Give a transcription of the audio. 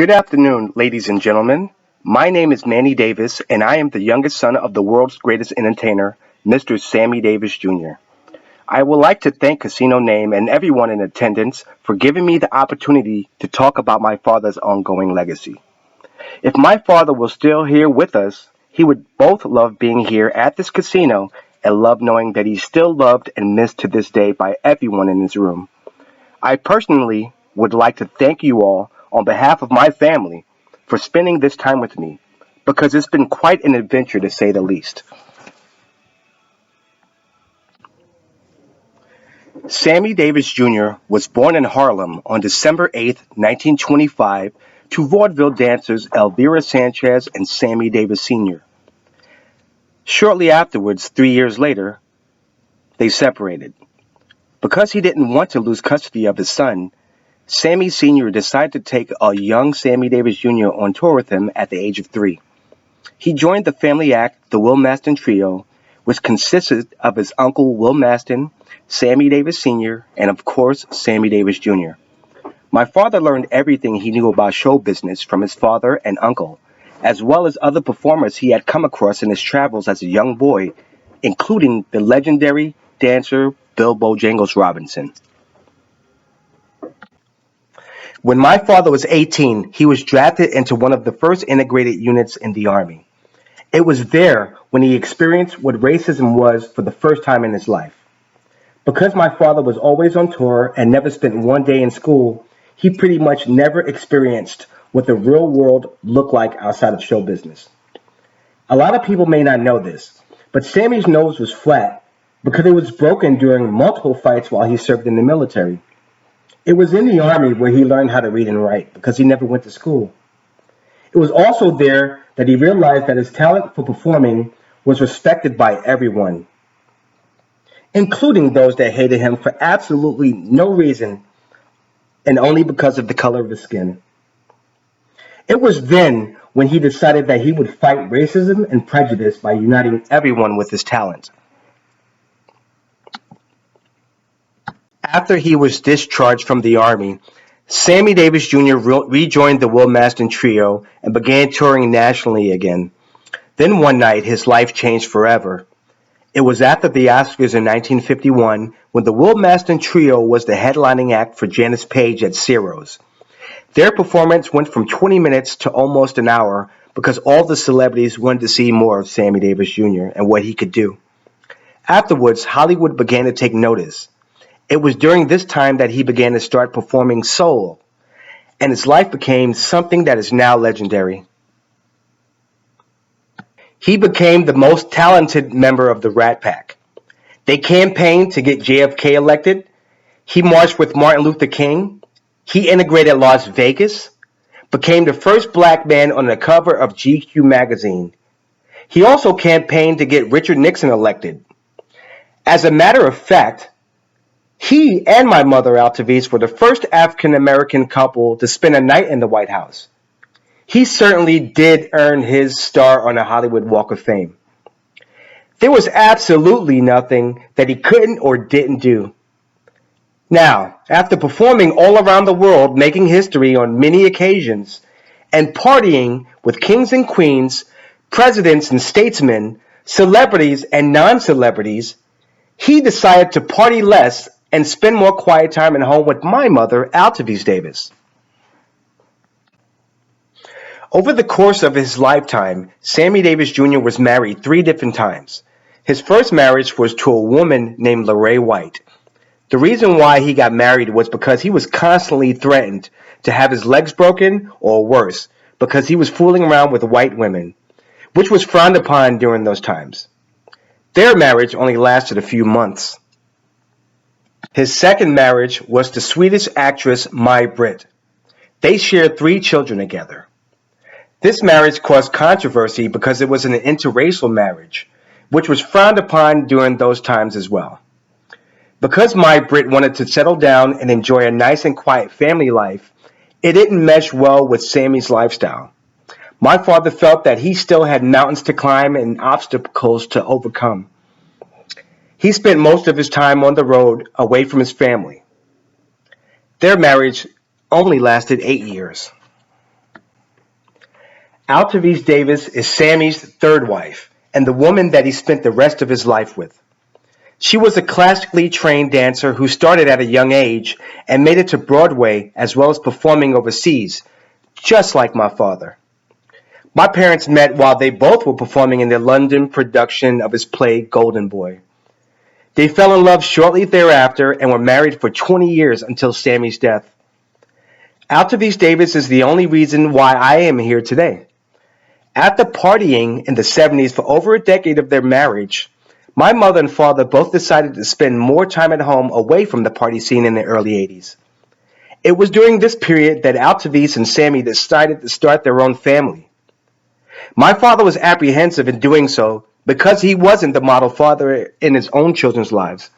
Good afternoon, ladies and gentlemen. My name is Manny Davis, and I am the youngest son of the world's greatest entertainer, Mr. Sammy Davis Jr. I would like to thank Casino Name and everyone in attendance for giving me the opportunity to talk about my father's ongoing legacy. If my father was still here with us, he would both love being here at this casino and love knowing that he's still loved and missed to this day by everyone in this room. I personally would like to thank you all on behalf of my family for spending this time with me because it's been quite an adventure to say the least. Sammy Davis Jr. was born in Harlem on December 8, 1925, to vaudeville dancers Elvira Sanchez and Sammy Davis Sr. Shortly afterwards, 3 years later, they separated. Because he didn't want to lose custody of his son, Sammy Sr. decided to take a young Sammy Davis Jr. on tour with him at the age of 3. He joined the family act, the Will Maston Trio, which consisted of his uncle Will Maston, Sammy Davis Sr., and of course, Sammy Davis Jr. My father learned everything he knew about show business from his father and uncle, as well as other performers he had come across in his travels as a young boy, including the legendary dancer Bill Bojangles Robinson. When my father was 18, he was drafted into one of the first integrated units in the Army. It was there when he experienced what racism was for the first time in his life. Because my father was always on tour and never spent one day in school, he pretty much never experienced what the real world looked like outside of show business. A lot of people may not know this, but Sammy's nose was flat because it was broken during multiple fights while he served in the military. It was in the Army where he learned how to read and write because he never went to school. It was also there that he realized that his talent for performing was respected by everyone, including those that hated him for absolutely no reason and only because of the color of his skin. It was then when he decided that he would fight racism and prejudice by uniting everyone with his talent. After he was discharged from the Army, Sammy Davis Jr. rejoined the Will Maston Trio and began touring nationally again. Then one night, his life changed forever. It was after the Oscars in 1951 when the Will Maston Trio was the headlining act for Janice Page at Ciro's. Their performance went from 20 minutes to almost an hour because all the celebrities wanted to see more of Sammy Davis Jr. and what he could do. Afterwards, Hollywood began to take notice. It was during this time that he began to start performing soul, and his life became something that is now legendary. He became the most talented member of the Rat Pack. They campaigned to get JFK elected. He marched with Martin Luther King. He integrated Las Vegas, became the first black man on the cover of GQ magazine. He also campaigned to get Richard Nixon elected. As a matter of fact, he and my mother, Altavis, were the first African-American couple to spend a night in the White House. He certainly did earn his star on the Hollywood Walk of Fame. There was absolutely nothing that he couldn't or didn't do. Now, after performing all around the world, making history on many occasions, and partying with kings and queens, presidents and statesmen, celebrities and non-celebrities, he decided to party less and spend more quiet time at home with my mother, Altavis Davis. Over the course of his lifetime, Sammy Davis Jr. was married 3 different times. His first marriage was to a woman named Lorraine White. The reason why he got married was because he was constantly threatened to have his legs broken or worse, because he was fooling around with white women, which was frowned upon during those times. Their marriage only lasted a few months. His second marriage was to Swedish actress Mai Britt. They shared 3 children together. This marriage caused controversy because it was an interracial marriage, which was frowned upon during those times as well. Because Mai Britt wanted to settle down and enjoy a nice and quiet family life, it didn't mesh well with Sammy's lifestyle. My father felt that he still had mountains to climb and obstacles to overcome. He spent most of his time on the road, away from his family. Their marriage only lasted 8 years. Altarese Davis is Sammy's third wife and the woman that he spent the rest of his life with. She was a classically trained dancer who started at a young age and made it to Broadway as well as performing overseas, just like my father. My parents met while they both were performing in the London production of his play Golden Boy. They fell in love shortly thereafter and were married for 20 years until Sammy's death. Altarese Davis is the only reason why I am here today. After partying in the 70s for over a decade of their marriage, my mother and father both decided to spend more time at home away from the party scene in the early 80s. It was during this period that Altarese and Sammy decided to start their own family. My father was apprehensive in doing so because he wasn't the model father in his own children's lives.